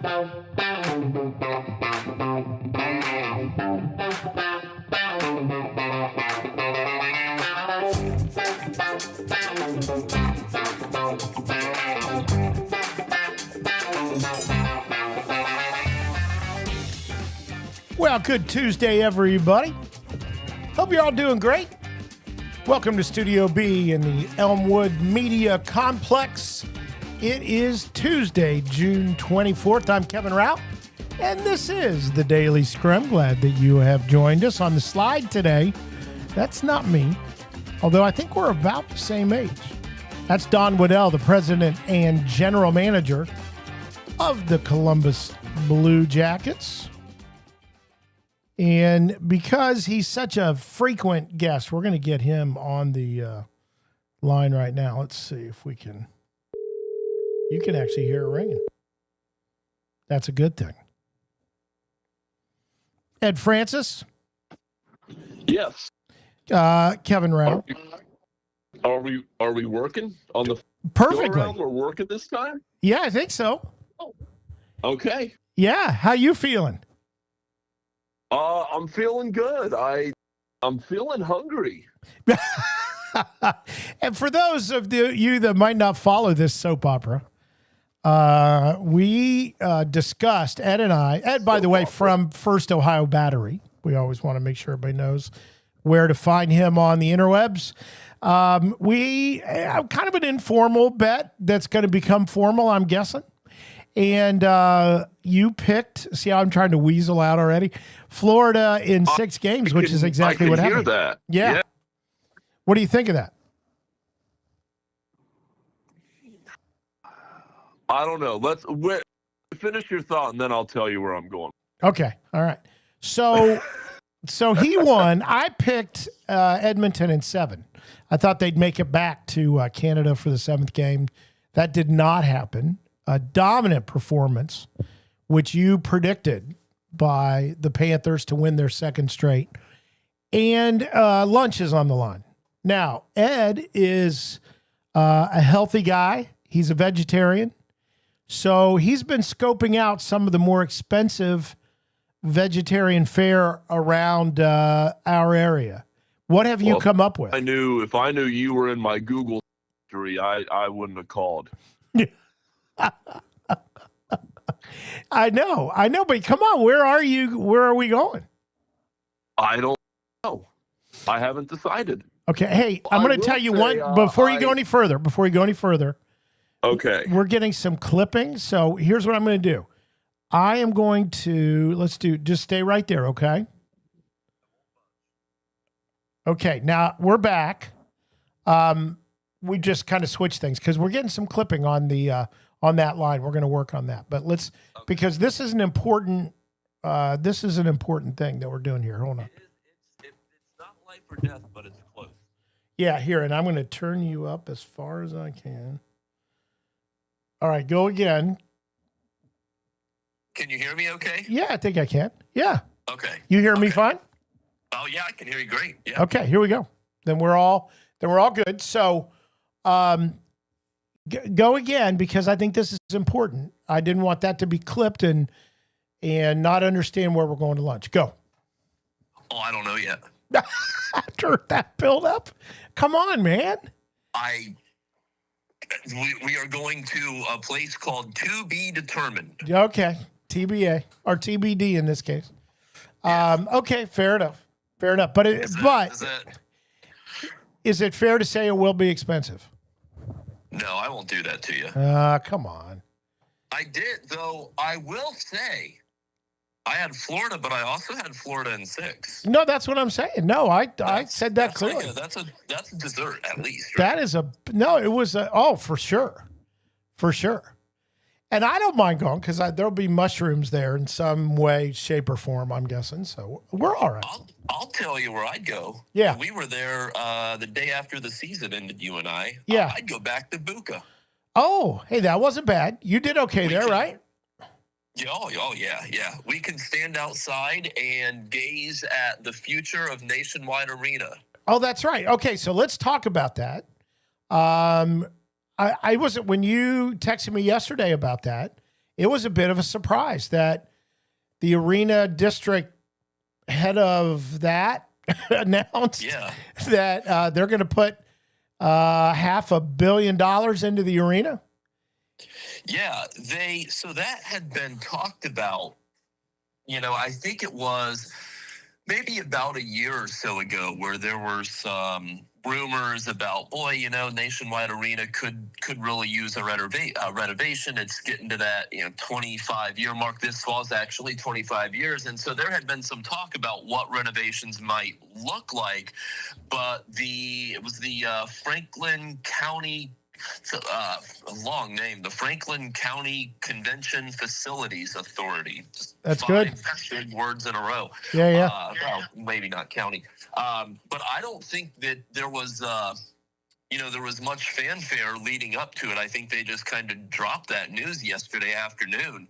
Well, good Tuesday, everybody. Hope you're all doing great. Welcome to Studio B in the Elmwood Media Complex. It is Tuesday, June 24th. I'm Kevin Rouch, and this is the Daily Scrum. Glad that you have joined us on the slide today. That's not me, although I think we're about the same age. That's Don Waddell, the president and general manager of the Columbus Blue Jackets. And because he's such a frequent guest, we're going to get him on the line right now. Let's see if we can. You can actually hear it ringing. That's a good thing. Ed Francis? Yes. Kevin Rouch? Are we working on the Perfectly? We're working this time? Yeah, I think so. Oh. Okay. Yeah, how you feeling? I'm feeling good. I'm feeling hungry. And for those of you that might not follow this soap opera, we discussed, Ed and I, Ed, by the way, from First Ohio Battery. We always want to make sure everybody knows where to find him on the interwebs. We have kind of an informal bet that's going to become formal, I'm guessing. And you picked, see how I'm trying to weasel out already? Florida in 6 games, which is exactly what happened. I can hear that. Yeah. What do you think of that? I don't know. Let's finish your thought, and then I'll tell you where I'm going. Okay. All right. So he won. I picked Edmonton in 7. I thought they'd make it back to Canada for the 7th game. That did not happen. A dominant performance, which you predicted by the Panthers to win their 2nd straight. And lunch is on the line. Now, Ed is a healthy guy. He's a vegetarian. So he's been scoping out some of the more expensive vegetarian fare around our area. What have you come up with? If I knew you were in my Google history, I wouldn't have called. I know, but come on, where are you? Where are we going? I don't know. I haven't decided. Okay, hey, I'm going to tell you one before you go any further. Okay. We're getting some clippings, so here's what I'm going to do. I am going to just stay right there, okay? Okay, now we're back. We just kind of switched things because we're getting some clipping on the on that line. We're going to work on that, but because this is an important thing that we're doing here. Hold on. It's not life or death, but it's close. Yeah, here, and I'm going to turn you up as far as I can. All right, go again. Can you hear me okay? Yeah, I think I can. Yeah. Okay. You hear me fine? Oh, yeah, I can hear you great. Yeah. Okay, here we go. Then we're all good. So, go again, because I think this is important. I didn't want that to be clipped and not understand where we're going to lunch. Go. Oh, I don't know yet. After that build up? Come on, man. We are going to a place called To Be Determined. Okay. TBA or TBD in this case. Okay, fair enough. But is it fair to say it will be expensive? No, I won't do that to you. Come on. I did, though. I will say I had Florida, but I also had Florida in 6. No, that's what I'm saying. No, I said that clearly. That's a dessert at least. That Right? is for sure. For sure. And I don't mind going because there'll be mushrooms there in some way, shape, or form, I'm guessing. So we're all right. I'll tell you where I'd go. Yeah. We were there the day after the season ended, you and I. Yeah. I'd go back to Buca. Oh, hey, that wasn't bad. You did okay there, right? Oh, yeah. We can stand outside and gaze at the future of Nationwide Arena. Oh, that's right. Okay, so let's talk about that. I wasn't, when you texted me yesterday about that, it was a bit of a surprise that the arena district head of that announced that they're going to put $500 million into the arena. Yeah, so that had been talked about, I think it was maybe about a year or so ago where there were some rumors about, Nationwide Arena could really use a renovation. It's getting to that 25-year mark. This was actually 25 years, and so there had been some talk about what renovations might look like, but it was the Franklin County. A long name, the Franklin County Convention Facilities Authority. That's good. Big words in a row. Yeah. Well, maybe not county. But I don't think that there was, there was much fanfare leading up to it. I think they just kind of dropped that news yesterday afternoon.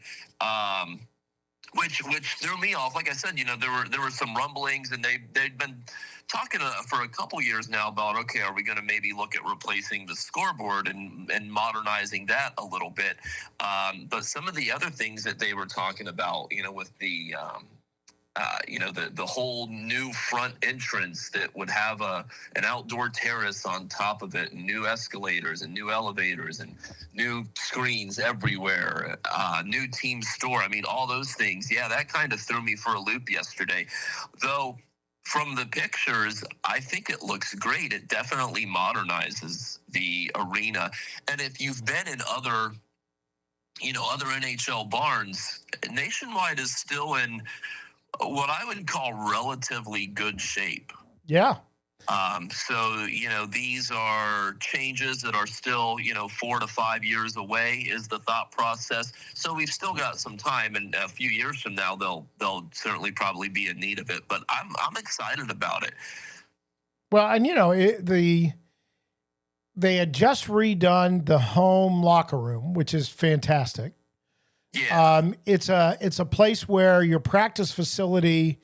Which threw me off. Like I said, there were some rumblings, and they'd been talking for a couple years now about, okay, are we going to maybe look at replacing the scoreboard and modernizing that a little bit? But some of the other things that they were talking about, with the the whole new front entrance that would have an outdoor terrace on top of it, and new escalators and new elevators and new screens everywhere, new team store. I mean, all those things. Yeah, that kind of threw me for a loop yesterday. Though from the pictures, I think it looks great. It definitely modernizes the arena. And if you've been in other NHL barns, Nationwide is still in what I would call relatively good shape. Yeah. So, these are changes that are still, 4 to 5 years away is the thought process. So we've still got some time, and a few years from now, they'll certainly probably be in need of it. But I'm excited about it. Well, and they had just redone the home locker room, which is fantastic. Yeah. It's a place where your practice facility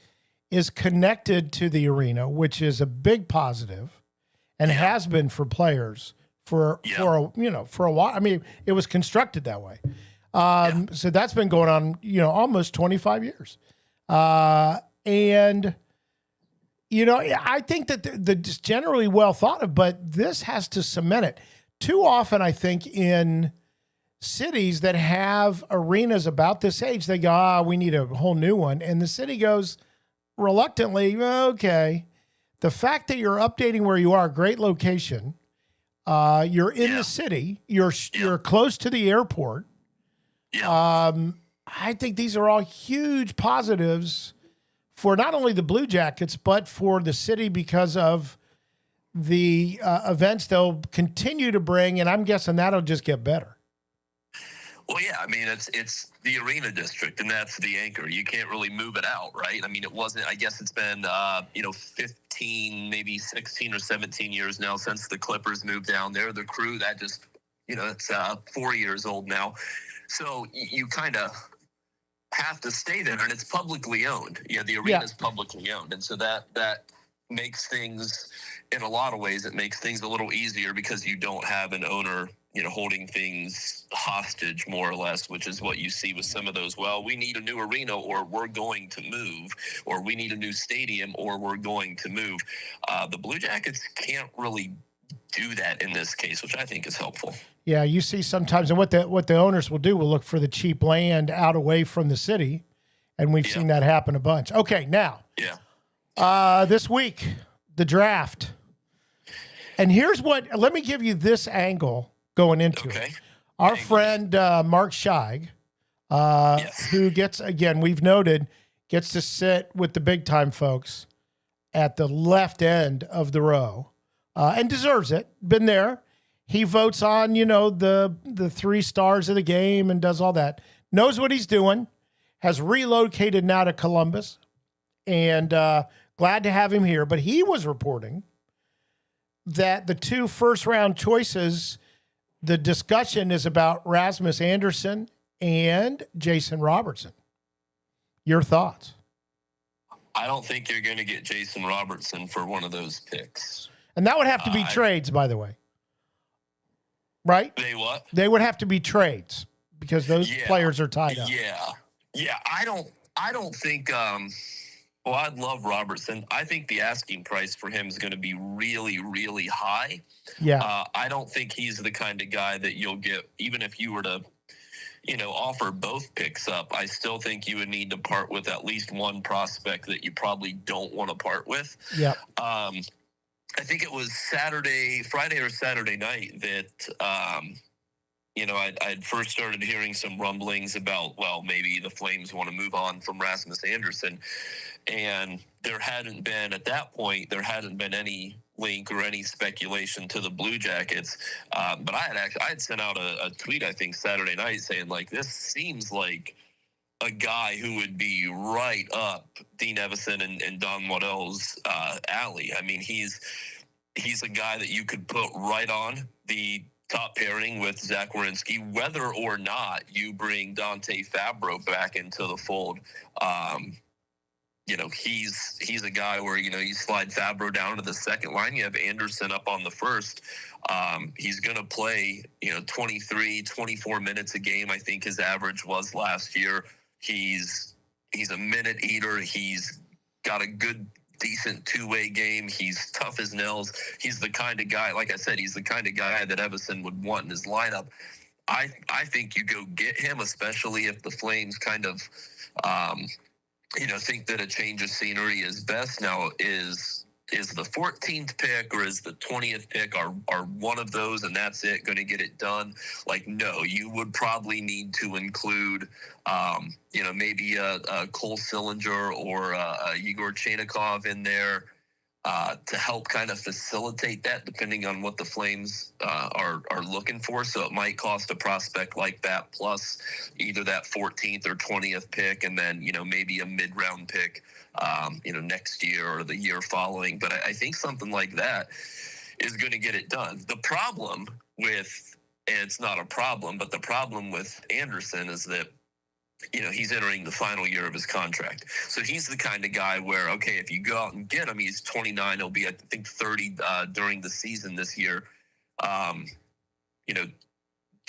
is connected to the arena, which is a big positive, and has been for players for a while. I mean, it was constructed that way. So that's been going on, almost 25 years. And I think that it's generally well thought of, but this has to cement it. Too often, I think, in cities that have arenas about this age, they go, we need a whole new one. And the city goes reluctantly, okay. The fact that you're updating where you are, great location, you're in the city, you're close to the airport. Yeah. I think these are all huge positives for not only the Blue Jackets, but for the city because of the events they'll continue to bring. And I'm guessing that'll just get better. Well, yeah, I mean, it's the arena district, and that's the anchor. You can't really move it out, right? I mean, I guess it's been, 15, maybe 16 or 17 years now since the Clippers moved down there. The Crew, that just, it's 4 years old now. So you kind of have to stay there, and it's publicly owned. Yeah, the arena is publicly owned, and so that makes things, in a lot of ways, it makes things a little easier because you don't have an owner holding things hostage, more or less, which is what you see with some of those. Well, we need a new arena, or we're going to move, or we need a new stadium, or we're going to move. The Blue Jackets can't really do that in this case, which I think is helpful. Yeah, you see sometimes, and what the owners will do will look for the cheap land out away from the city, and we've seen that happen a bunch. Okay, now, this week, the draft. And here's let me give you this angle going into it. Our friend Mark Scheig, who gets, again, we've noted, gets to sit with the big time folks at the left end of the row, and deserves it. Been there. He votes on, the 3 stars of the game and does all that. Knows what he's doing. Has relocated now to Columbus, and glad to have him here. But he was reporting that the 2 first-round choices, the discussion is about Rasmus Andersson and Jason Robertson. Your thoughts? I don't think you're going to get Jason Robertson for one of those picks. And that would have to be trades, by the way. Right? They what? They would have to be trades because those Yeah. players are tied up. Yeah. I don't think. Well, I'd love Robertson. I think the asking price for him is going to be really, really high. Yeah. I don't think he's the kind of guy that you'll get, even if you were to, offer both picks up. I still think you would need to part with at least one prospect that you probably don't want to part with. Yeah. I think it was Friday or Saturday night that, I'd first started hearing some rumblings about, well, maybe the Flames want to move on from Rasmus Anderson. And there hadn't been any link or any speculation to the Blue Jackets. But I had sent out a tweet, I think, Saturday night saying, like, this seems like a guy who would be right up Dean Evison and Don Waddell's alley. I mean, he's a guy that you could put right on the top pairing with Zach Werenski, whether or not you bring Dante Fabro back into the fold. He's a guy where, you slide Fabro down to the second line. You have Anderson up on the first. He's going to play, 23, 24 minutes a game. I think his average was last year. He's a minute eater. He's got a good, decent two-way game. He's tough as nails. He's the kind of guy, like I said, he's the kind of guy that Evison would want in his lineup. I think you go get him, especially if the Flames kind of, think that a change of scenery is best. Now, is the 14th pick or is the 20th pick are one of those and that's it, going to get it done? Like, no, you would probably need to include, maybe a Cole Sillinger or a Igor Chenikov in there to help kind of facilitate that, depending on what the Flames are looking for. So it might cost a prospect like that plus either that 14th or 20th pick, and then maybe a mid-round pick next year or the year following. But I think something like that is going to get it done. The problem with, and it's not a problem, but the problem with Anderson is that he's entering the final year of his contract. So he's the kind of guy where, okay, if you go out and get him, he's 29. He'll be, I think, 30 during the season this year.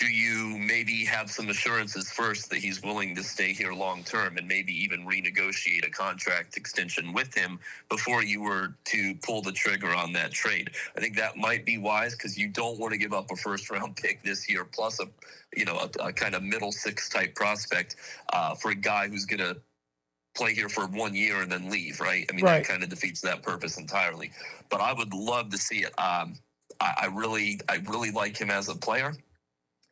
Do you maybe have some assurances first that he's willing to stay here long term and maybe even renegotiate a contract extension with him before you were to pull the trigger on that trade? I think that might be wise, because you don't want to give up a first round pick this year plus a kind of middle six type prospect for a guy who's going to play here for 1 year and then leave, right? I mean, Right. That kind of defeats that purpose entirely. But I would love to see it. I really like him as a player.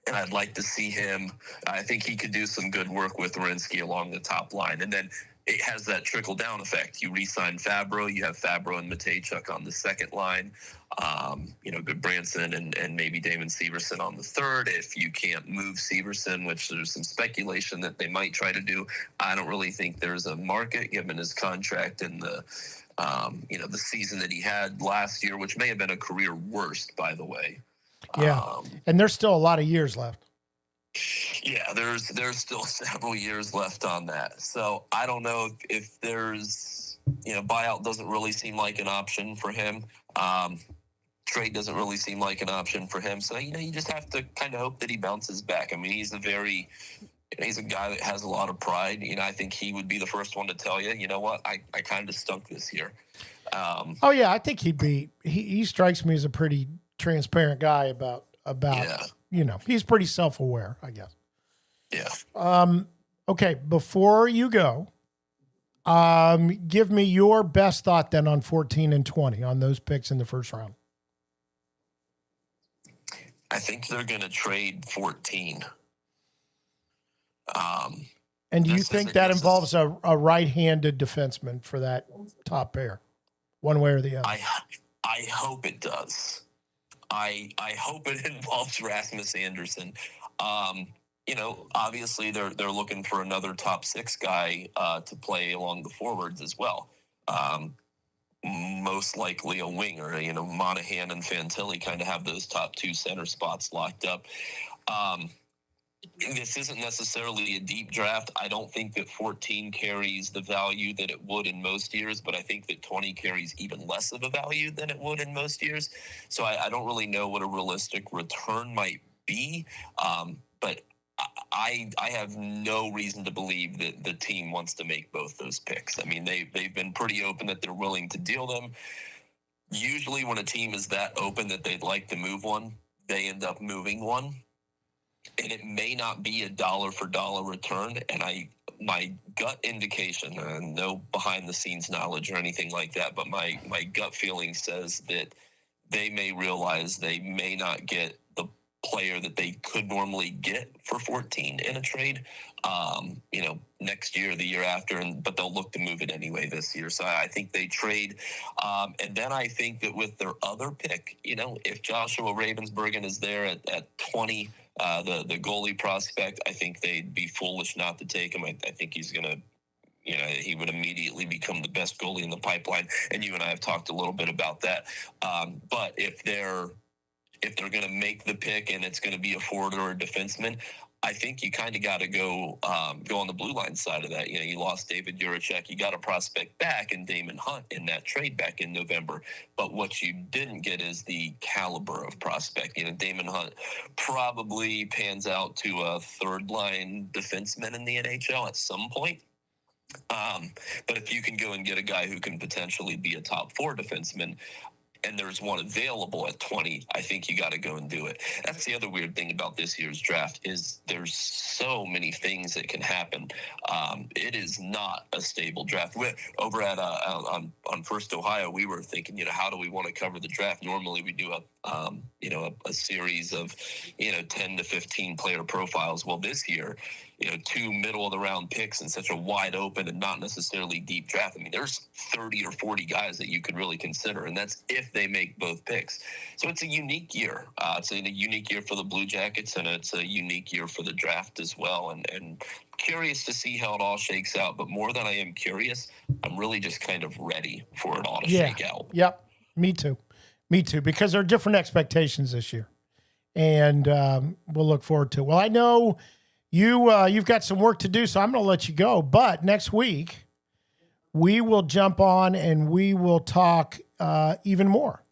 And I'd like to see him. I think he could do some good work with Werenski along the top line. And then it has that trickle-down effect. You re-sign Fabro. You have Fabro and Matejchuk on the second line. Goodbranson and maybe Damon Severson on the third. If you can't move Severson, which there's some speculation that they might try to do, I don't really think there's a market given his contract and the season that he had last year, which may have been a career worst, by the way. Yeah. And there's still a lot of years left. Yeah, there's still several years left on that. So I don't know if there's, buyout doesn't really seem like an option for him. Trade doesn't really seem like an option for him. So, you just have to kind of hope that he bounces back. I mean, he's a guy that has a lot of pride. I think he would be the first one to tell you, you know what, I kind of stunk this year. I think he strikes me as a pretty transparent guy about he's pretty self-aware, I guess. Yeah. Okay, before you go, give me your best thought then on 14 and 20 on those picks in the first round. I think they're going to trade 14. And do you think that involves a right-handed defenseman for that top pair, one way or the other? I hope it does. I hope it involves Rasmus Anderson. Obviously they're looking for another top six guy to play along the forwards as well. Most likely a winger. Monahan and Fantilli kind of have those top two center spots locked up. This isn't necessarily a deep draft. I don't think that 14 carries the value that it would in most years, but I think that 20 carries even less of a value than it would in most years. So I don't really know what a realistic return might be. But I have no reason to believe that the team wants to make both those picks. I mean, they've been pretty open that they're willing to deal them. Usually when a team is that open that they'd like to move one, they end up moving one. And it may not be a dollar for dollar return. And my gut indication, no behind the scenes knowledge or anything like that, but my gut feeling says that they may realize they may not get the player that they could normally get for 14 in a trade, next year, the year after, but they'll look to move it anyway this year. So I think they trade. And then I think that with their other pick, if Joshua Ravensbergen is there at 20, the goalie prospect, I think they'd be foolish not to take him. I think he's going to, he would immediately become the best goalie in the pipeline. And you and I have talked a little bit about that. But if they're going to make the pick and it's going to be a forward or a defenseman, I think you kind of got to go on the blue line side of that. You lost David Juracek. You got a prospect back in Damon Hunt in that trade back in November. But what you didn't get is the caliber of prospect. Damon Hunt probably pans out to a third-line defenseman in the NHL at some point. But if you can go and get a guy who can potentially be a top 4 defenseman, and there's one available at 20, I think you got to go and do it. That's the other weird thing about this year's draft is there's so many things that can happen. It is not a stable draft. Over at on First Ohio, we were thinking, how do we want to cover the draft? Normally we do a series of 10 to 15 player profiles. Well, this year, 2 middle of the round picks in such a wide open and not necessarily deep draft. I mean, there's 30 or 40 guys that you could really consider, and that's if they make both picks. So it's a unique year. It's a unique year for the Blue Jackets, and it's a unique year for the draft as well. And curious to see how it all shakes out. But more than I am curious, I'm really just kind of ready for it all to shake out. Yep. Me too, because there are different expectations this year. And we'll look forward to it. Well, I know you've got some work to do, so I'm going to let you go. But next week, we will jump on and we will talk even more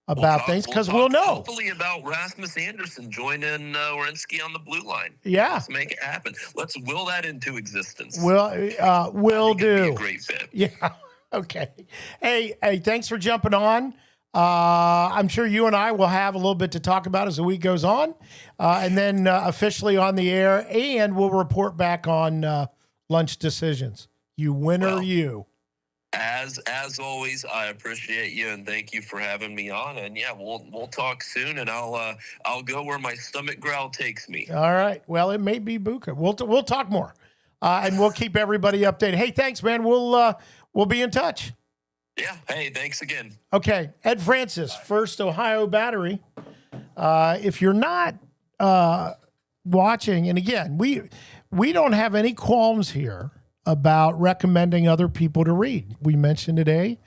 about things because we'll know. Hopefully about Rasmus Anderson joining Werenski on the blue line. Yeah. Let's make it happen. Let's will that into existence. We'll do. It'd be a great fit. Yeah. Okay. Hey, thanks for jumping on. I'm sure you and I will have a little bit to talk about as the week goes on, and then officially on the air, and we'll report back on lunch decisions. You win or you. As always, I appreciate you and thank you for having me on. And yeah, we'll talk soon, and I'll go where my stomach growl takes me. All right. Well, it may be Buka. We'll talk more, and we'll keep everybody updated. Hey, thanks, man. We'll be in touch. Yeah. Hey, thanks again. Okay. Ed Francis, First Ohio Battery. If you're not watching, and again, we don't have any qualms here about recommending other people to read. We mentioned today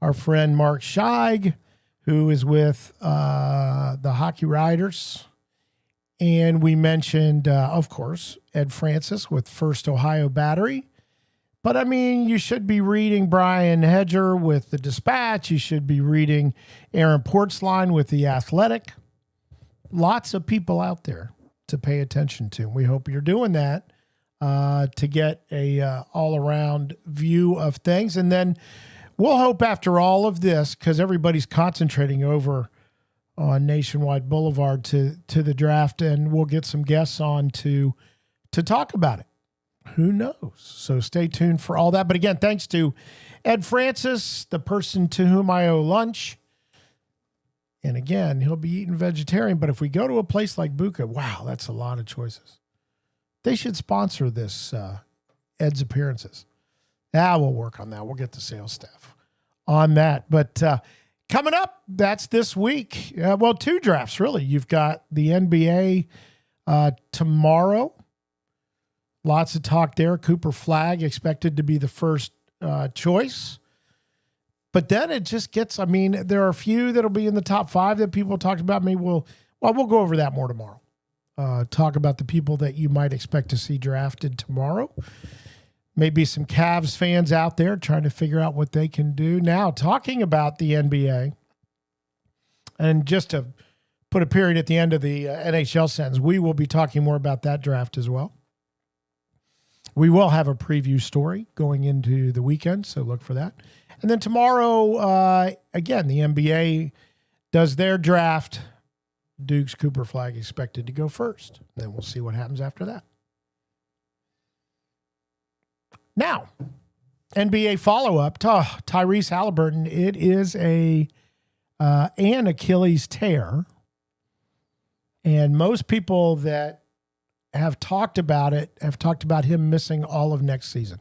our friend Mark Scheig, who is with the Hockey Riders. And we mentioned, of course, Ed Francis with First Ohio Battery. But, I mean, you should be reading Brian Hedger with The Dispatch. You should be reading Aaron Portzline with The Athletic. Lots of people out there to pay attention to. We hope you're doing that to get a all-around view of things. And then we'll hope after all of this, because everybody's concentrating over on Nationwide Boulevard to the draft, and we'll get some guests on to talk about it. Who knows? So stay tuned for all that. But again, thanks to Ed Francis, the person to whom I owe lunch. And again, he'll be eating vegetarian. But if we go to a place like Buka, wow, that's a lot of choices. They should sponsor this, Ed's appearances. We'll work on that. We'll get the sales staff on that. But coming up, that's this week. 2 drafts, really. You've got the NBA tomorrow. Lots of talk there. Cooper Flagg expected to be the first choice. But then it just gets, there are a few that'll be in the top 5 that people talked about. Maybe we'll go over that more tomorrow. Talk about the people that you might expect to see drafted tomorrow. Maybe some Cavs fans out there trying to figure out what they can do. Now, talking about the NBA, and just to put a period at the end of the NHL sentence. We will be talking more about that draft as well. We will have a preview story going into the weekend, so look for that. And then tomorrow, again, the NBA does their draft. Duke's Cooper Flag expected to go first. Then we'll see what happens after that. Now, NBA follow-up to Tyrese Halliburton. It is an Achilles tear. And most people that have talked about it have talked about him missing all of next season.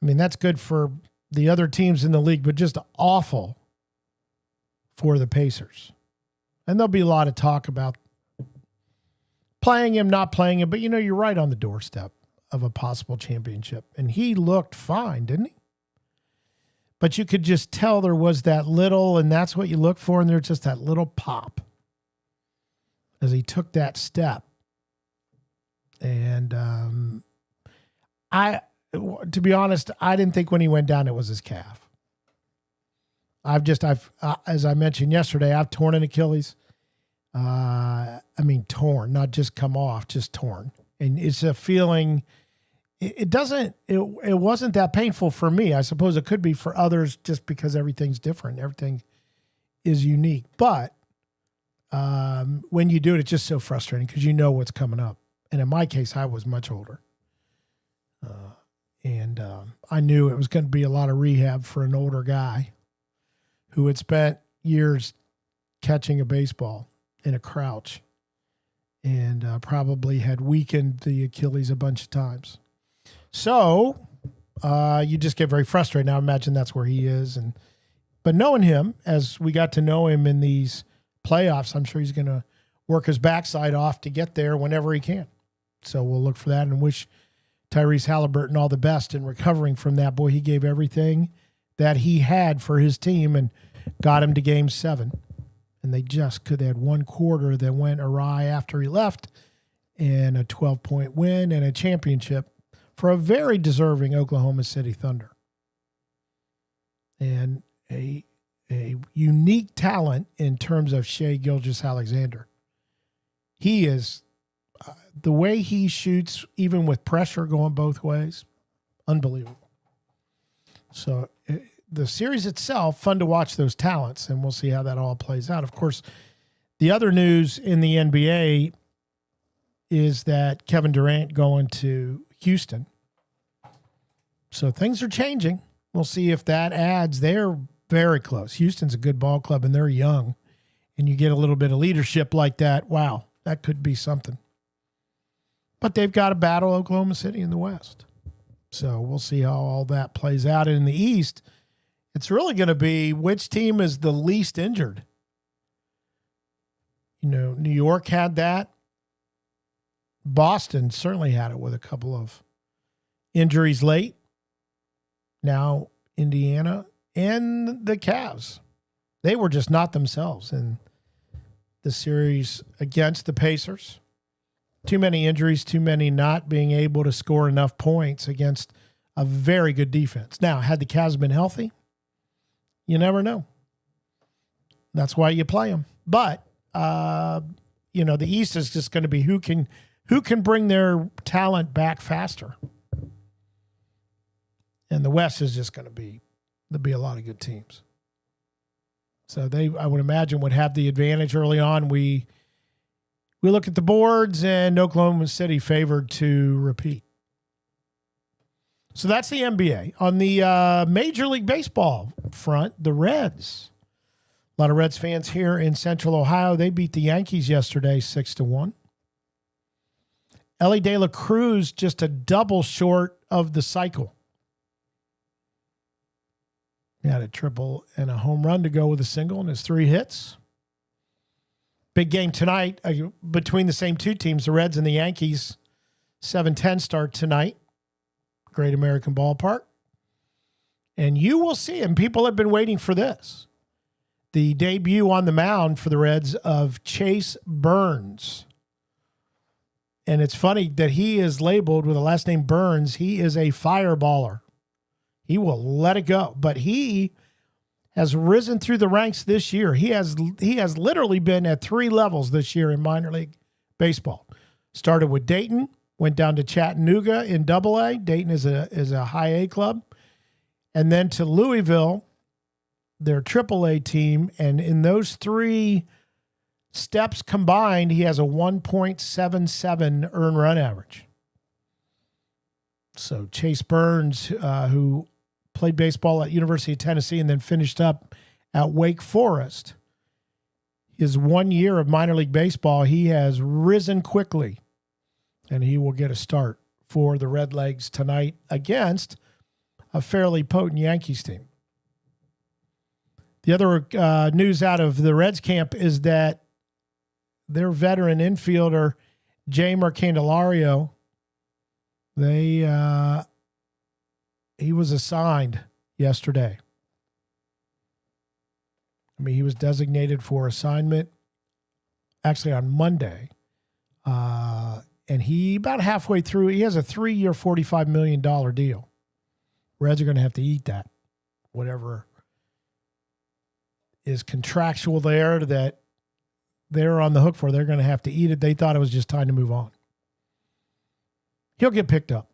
I mean, that's good for the other teams in the league, but just awful for the Pacers. And there'll be a lot of talk about playing him, not playing him, but you're right on the doorstep of a possible championship. And he looked fine, didn't he? But you could just tell there was that little, and that's what you look for, and there's just that little pop as he took that step. And to be honest, I didn't think when he went down it was his calf. As I mentioned yesterday, I've torn an Achilles. Torn, not just come off, just torn. And it's a feeling, it wasn't that painful for me. I suppose it could be for others just because everything's different. Everything is unique. But when you do it, it's just so frustrating because you know what's coming up. And in my case, I was much older. And I knew it was going to be a lot of rehab for an older guy who had spent years catching a baseball in a crouch and probably had weakened the Achilles a bunch of times. So you just get very frustrated. Now imagine that's where he is. But knowing him, as we got to know him in these playoffs, I'm sure he's going to work his backside off to get there whenever he can. So we'll look for that and wish Tyrese Halliburton all the best in recovering from that. Boy, he gave everything that he had for his team and got him to Game 7. And they had one quarter that went awry after he left, and a 12-point win and a championship for a very deserving Oklahoma City Thunder. And a unique talent in terms of Shai Gilgeous-Alexander. He is, the way he shoots, even with pressure going both ways, unbelievable. So the series itself, fun to watch those talents, and we'll see how that all plays out. Of course, the other news in the NBA is that Kevin Durant going to Houston. So things are changing. We'll see if that adds. They're very close. Houston's a good ball club, and they're young. And you get a little bit of leadership like that. Wow, that could be something. But they've got to battle Oklahoma City in the West. So we'll see how all that plays out. And in the East, it's really going to be which team is the least injured. New York had that. Boston certainly had it with a couple of injuries late. Now Indiana and the Cavs. They were just not themselves in the series against the Pacers. Too many injuries, too many not being able to score enough points against a very good defense. Now, had the Cavs been healthy, you never know. That's why you play them. But, the East is just going to be who can bring their talent back faster. And the West is just going to be, there'll be a lot of good teams. So I would imagine, would have the advantage early on. We look at the boards, and Oklahoma City favored to repeat. So that's the NBA. On the Major League Baseball front, the Reds. A lot of Reds fans here in Central Ohio. They beat the Yankees yesterday 6-1. Ellie De La Cruz just a double short of the cycle. He had a triple and a home run to go with a single and his 3 hits. Big game tonight between the same two teams, the Reds and the Yankees. 7:10 start tonight. Great American Ballpark. And you will see, and people have been waiting for this, the debut on the mound for the Reds of Chase Burns. And it's funny that he is labeled with the last name Burns. He is a fireballer. He will let it go. But he has risen through the ranks this year. He has literally been at 3 levels this year in minor league baseball. Started with Dayton, went down to Chattanooga in AA. Dayton is a high A club. And then to Louisville, their AAA team. And in those 3 steps combined, he has a 1.77 earned run average. So Chase Burns, who played baseball at University of Tennessee and then finished up at Wake Forest, his 1 year of minor league baseball, he has risen quickly, and he will get a start for the Redlegs tonight against a fairly potent Yankees team. The other news out of the Reds camp is that their veteran infielder, Jamer Candelario, he was assigned yesterday. I mean, he was designated for assignment actually on Monday. And he, about halfway through, he has a 3-year, $45 million deal. Reds are going to have to eat that, whatever is contractual there that they're on the hook for. They're going to have to eat it. They thought it was just time to move on. He'll get picked up.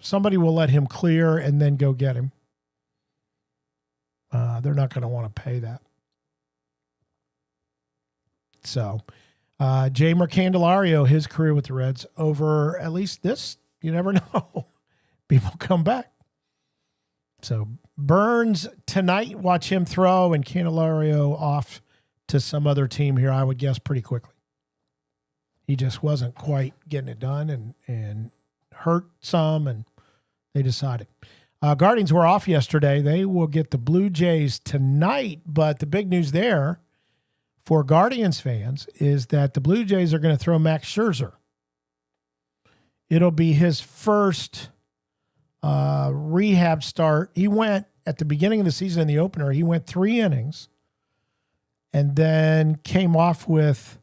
Somebody will let him clear and then go get him. They're not going to want to pay that. So, Jamer Candelario, his career with the Reds over at least this, you never know. People come back. So, Burns tonight, watch him throw, and Candelario off to some other team here, I would guess, pretty quickly. He just wasn't quite getting it done and hurt some, and they decided. Guardians were off yesterday. They will get the Blue Jays tonight, but the big news there for Guardians fans is that the Blue Jays are going to throw Max Scherzer. It'll be his first rehab start. He went at the beginning of the season in the opener, he went 3 innings and then came off with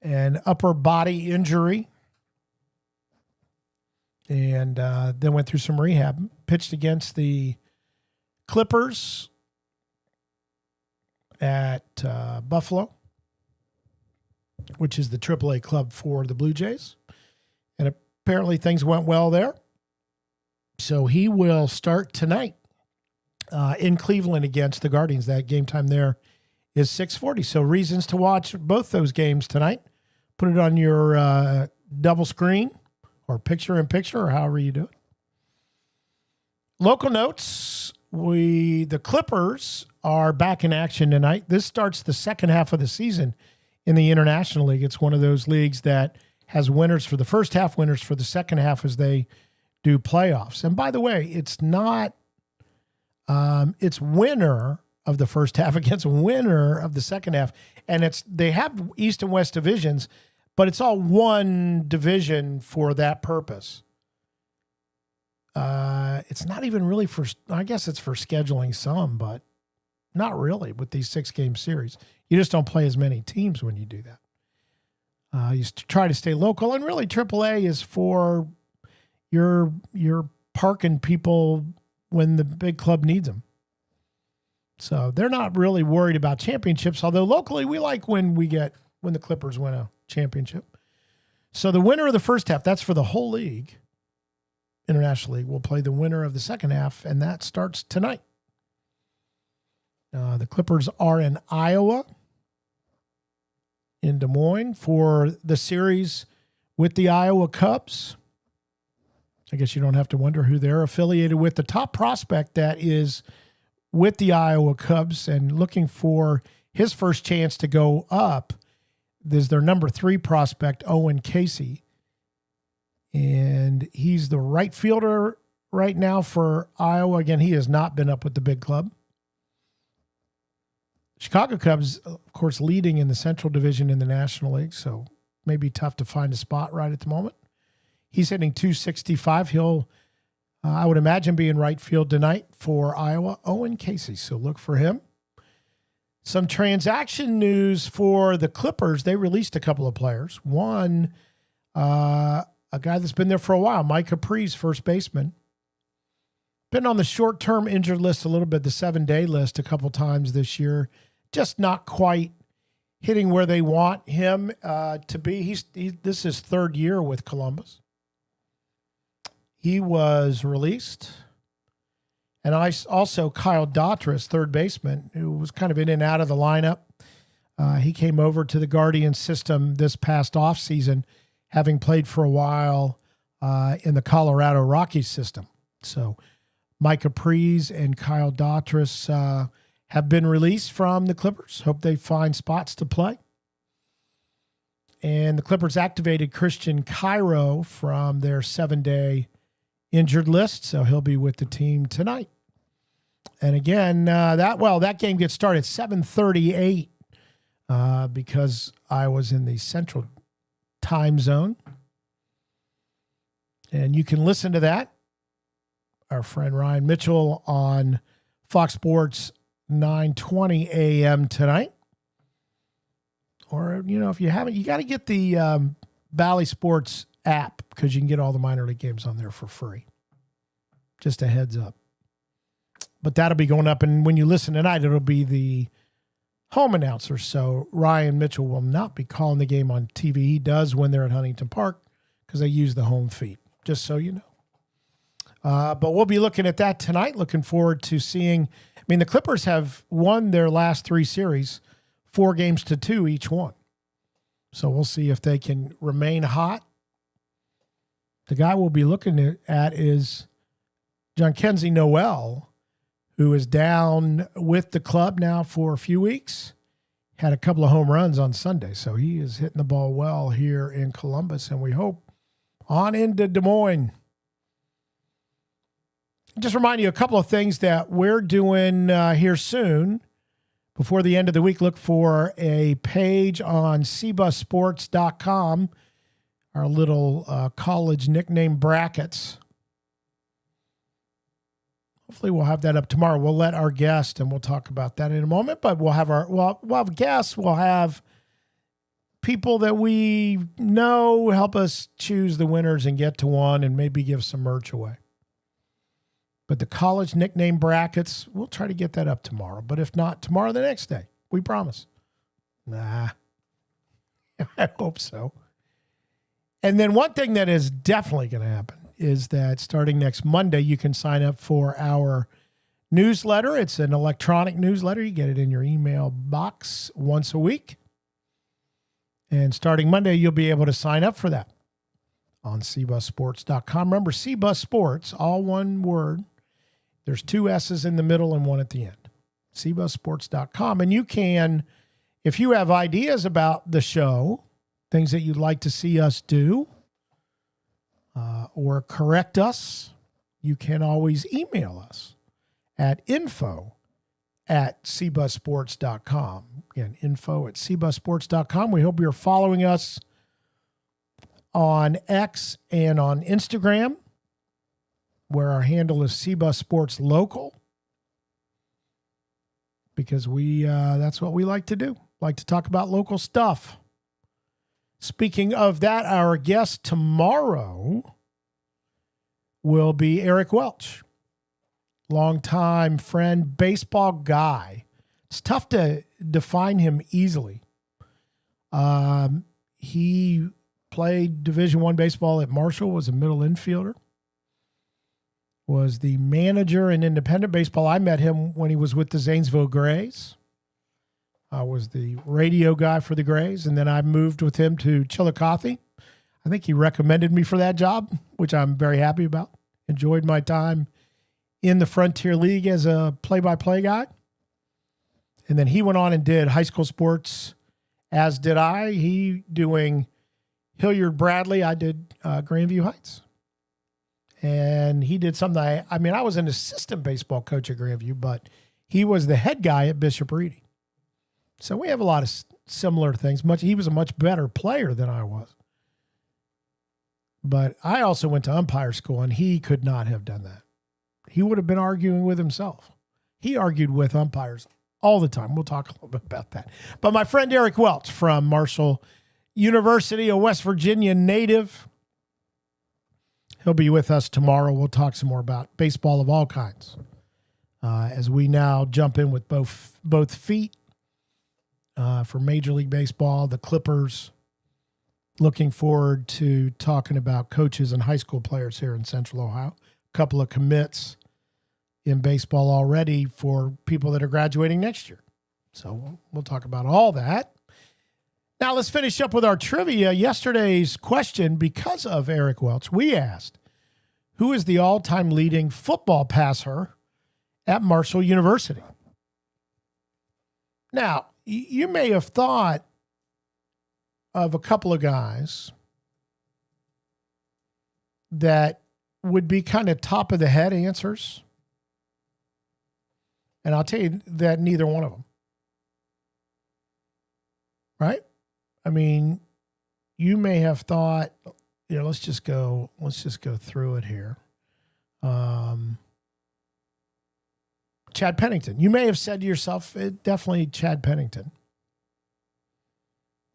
an upper body injury and then went through some rehab, pitched against the Clippers at Buffalo, which is the AAA club for the Blue Jays. And apparently things went well there. So he will start tonight in Cleveland against the Guardians. That game time there is 6:40. So reasons to watch both those games tonight. Put it on your double screen or picture-in-picture or however you do it. Local notes. The Clippers are back in action tonight. This starts the second half of the season in the International League. It's one of those leagues that has winners for the first half, winners for the second half as they do playoffs. And by the way, it's not it's winner of the first half against winner of the second half. And they have East and West divisions, but it's all one division for that purpose. It's not even really for, I guess it's for scheduling some, but not really with these 6-game series. You just don't play as many teams when you do that. You try to stay local, and really AAA is for your parking people when the big club needs them. So they're not really worried about championships, although locally we like when the Clippers win a championship. So the winner of the first half, that's for the whole league, International League, will play the winner of the second half, and that starts tonight. The Clippers are in Iowa, in Des Moines, for the series with the Iowa Cubs. I guess you don't have to wonder who they're affiliated with. The top prospect that is with the Iowa Cubs and looking for his first chance to go up is their number 3 prospect, Owen Casey. And he's the right fielder right now for Iowa. Again, he has not been up with the big club. Chicago Cubs, of course, leading in the Central Division in the National League, so maybe tough to find a spot right at the moment. He's hitting .265. He'll, I would imagine, be in right field tonight for Iowa. Owen Casey, so look for him. Some transaction news for the Clippers. They released a couple of players. One, a guy that's been there for a while, Mike Capri's first baseman. Been on the short-term injured list a little bit, the 7-day list a couple times this year. Just not quite hitting where they want him to be. This is his third year with Columbus. He was released. And also Kyle Daughtris, third baseman, who was kind of in and out of the lineup. He came over to the Guardian system this past offseason, having played for a while in the Colorado Rockies system. So Mike Capriz and Kyle Daughtris have been released from the Clippers. Hope they find spots to play. And the Clippers activated Christian Cairo from their 7-day injured list, so he'll be with the team tonight. And again, that game gets started at 7:38 because I was in the Central Time Zone. And you can listen to that. Our friend Ryan Mitchell on Fox Sports 9:20 a.m. tonight. Or, if you haven't, you got to get the Bally Sports app because you can get all the minor league games on there for free. Just a heads up. But that'll be going up, and when you listen tonight, it'll be the home announcer. So Ryan Mitchell will not be calling the game on TV. He does when they're at Huntington Park because they use the home feed, just so you know. But we'll be looking at that tonight. Looking forward to seeing. The Clippers have won their last 3 series, 4-2 each one. So we'll see if they can remain hot. The guy we'll be looking at is Jhonkensy Noel, who is down with the club now for a few weeks. Had a couple of home runs on Sunday, so he is hitting the ball well here in Columbus, and we hope on into Des Moines. Just remind you a couple of things that we're doing here soon. Before the end of the week, look for a page on cbusports.com, our little college nickname brackets. Hopefully we'll have that up tomorrow. We'll let our guest, and we'll talk about that in a moment, but we'll have guests. We'll have people that we know help us choose the winners and get to one and maybe give some merch away. But the college nickname brackets, we'll try to get that up tomorrow. But if not, tomorrow the next day. We promise. Nah. I hope so. And then one thing that is definitely going to happen is that starting next Monday, you can sign up for our newsletter. It's an electronic newsletter. You get it in your email box once a week. And starting Monday, you'll be able to sign up for that on cbusports.com. Remember, CBus Sports, all one word. There's 2 S's in the middle and 1 at the end. cbusports.com. And you can, if you have ideas about the show, things that you'd like to see us do, or correct us, you can always email us at info@cbusports.com. Again, info@cbusports.com. We hope you're following us on X and on Instagram, where our handle is CBus Sports Local, because that's what we like to do. Like to talk about local stuff. Speaking of that, our guest tomorrow will be Eric Welch, longtime friend, baseball guy. It's tough to define him easily. He played Division I baseball at Marshall, was a middle infielder, was the manager in independent baseball. I met him when he was with the Zanesville Grays. I was the radio guy for the Grays, and then I moved with him to Chillicothe. I think he recommended me for that job, which I'm very happy about. Enjoyed my time in the Frontier League as a play-by-play guy. And then he went on and did high school sports, as did I. He doing Hilliard Bradley. I did Grandview Heights. And he did something. I was an assistant baseball coach at Grandview, but he was the head guy at Bishop Reedy. So we have a lot of similar things. He was a much better player than I was. But I also went to umpire school, and he could not have done that. He would have been arguing with himself. He argued with umpires all the time. We'll talk a little bit about that. But my friend Eric Welch from Marshall University, a West Virginia native, He'll be with us tomorrow. We'll talk some more about baseball of all kinds as we now jump in with both feet for Major League Baseball, the Clippers. Looking forward to talking about coaches and high school players here in Central Ohio. A couple of commits in baseball already for people that are graduating next year. So we'll talk about all that. Now let's finish up with our trivia. Yesterday's question, because of Eric Welch, we asked, who is the all-time leading football passer at Marshall University? Now, you may have thought of a couple of guys that would be kind of top of the head answers. And I'll tell you that neither one of them. Right? I mean, you may have thought, let's just go through it here. Chad Pennington. You may have said to yourself, definitely Chad Pennington.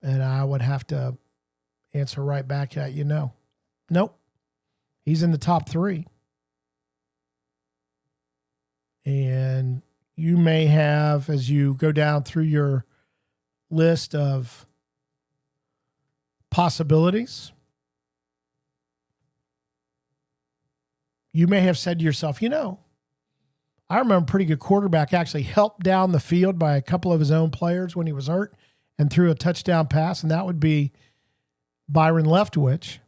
And I would have to answer right back at you, no. Nope. He's in the top 3. And you may have, as you go down through your list of possibilities, you may have said to yourself, I remember a pretty good quarterback actually helped down the field by a couple of his own players when he was hurt and threw a touchdown pass, and that would be Byron Leftwich.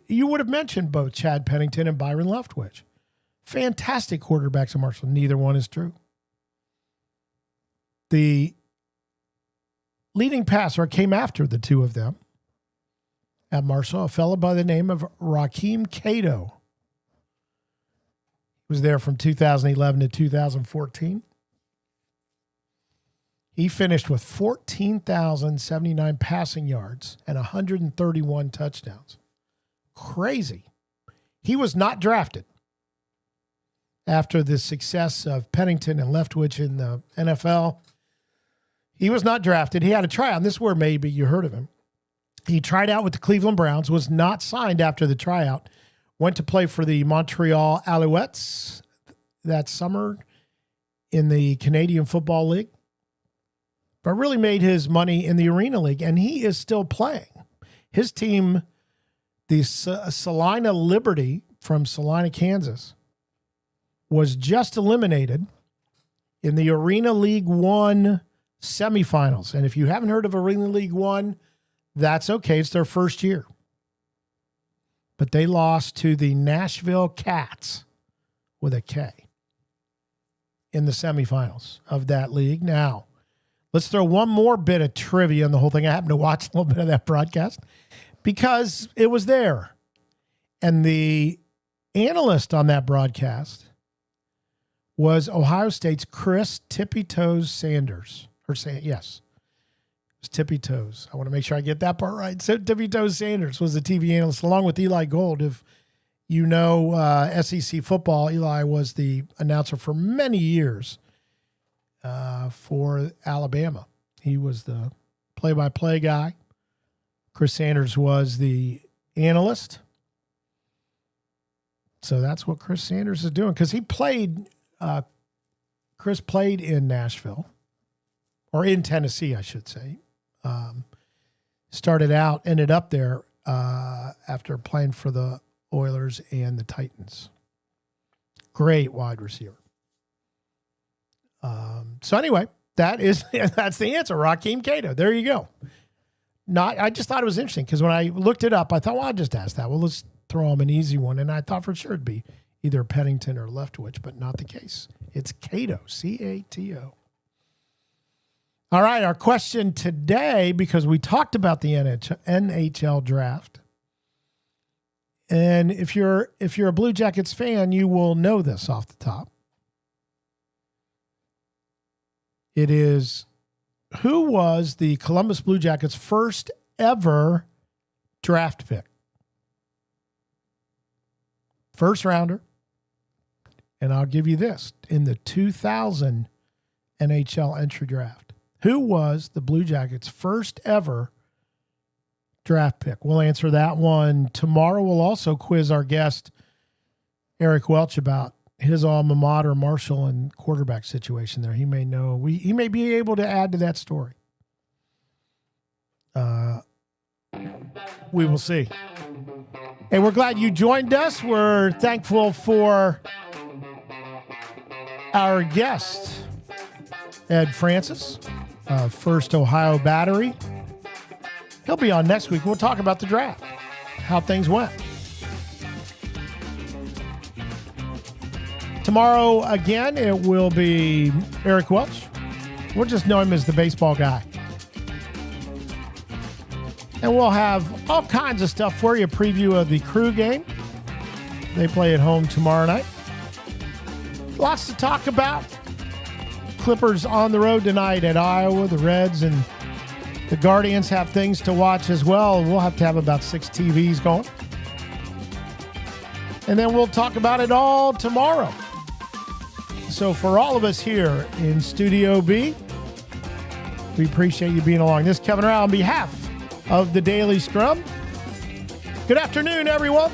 You would have mentioned both Chad Pennington and Byron Leftwich. Fantastic quarterbacks at Marshall. Neither one is true. The leading passer came after the two of them at Marshall, a fellow by the name of Rakeem Cato. He was there from 2011 to 2014. He finished with 14,079 passing yards and 131 touchdowns. Crazy. He was not drafted after the success of Pennington and Leftwich in the NFL. He was not drafted. He had a tryout. And this is where maybe you heard of him. He tried out with the Cleveland Browns, was not signed after the tryout, went to play for the Montreal Alouettes that summer in the Canadian Football League, but really made his money in the Arena League, and he is still playing. His team, the Salina Liberty from Salina, Kansas, was just eliminated in the Arena League One semifinals. And if you haven't heard of Arena League One, that's okay. It's their first year. But they lost to the Nashville Cats with a K in the semifinals of that league. Now, let's throw one more bit of trivia in the whole thing. I happened to watch a little bit of that broadcast because it was there. And the analyst on that broadcast was Ohio State's Chris Tippy Toes Sanders. Yes, it was Tippy Toes. I want to make sure I get that part right. So Tippy Toes Sanders was the TV analyst along with Eli Gold. If you know SEC football, Eli was the announcer for many years for Alabama. He was the play-by-play guy. Chris Sanders was the analyst. So that's what Chris Sanders is doing because he played. Chris played in Nashville, or in Tennessee, I should say. Started out, ended up there after playing for the Oilers and the Titans. Great wide receiver. So anyway, that's the answer. Rakeem Cato. There you go. I just thought it was interesting because when I looked it up, I thought, well, I'll just ask that. Well, let's throw him an easy one. And I thought for sure it'd be either Pennington or Leftwich, but not the case. It's Cato, C-A-T-O. All right, our question today, because we talked about the NHL draft, and if you're a Blue Jackets fan, you will know this off the top. It is, who was the Columbus Blue Jackets' first ever draft pick? First rounder. And I'll give you this. In the 2000 NHL entry draft, who was the Blue Jackets' first ever draft pick? We'll answer that one tomorrow. We'll also quiz our guest, Eric Welch, about his alma mater, Marshall, and quarterback situation there. He may know. He may be able to add to that story. We will see. Hey, we're glad you joined us. We're thankful for our guest, Ed Francis, First Ohio Battery. He'll be on next week. We'll talk about the draft, how things went. Tomorrow, again, it will be Eric Welch. We'll just know him as the baseball guy. And we'll have all kinds of stuff for you. A preview of the Crew game. They play at home tomorrow night. Lots to talk about. Clippers on the road tonight at Iowa. The Reds and the Guardians have things to watch as well. We'll have to have about 6 TVs going. And then we'll talk about it all tomorrow. So for all of us here in Studio B, we appreciate you being along. This is Kevin Rouch on behalf of the Daily Scrum. Good afternoon, everyone.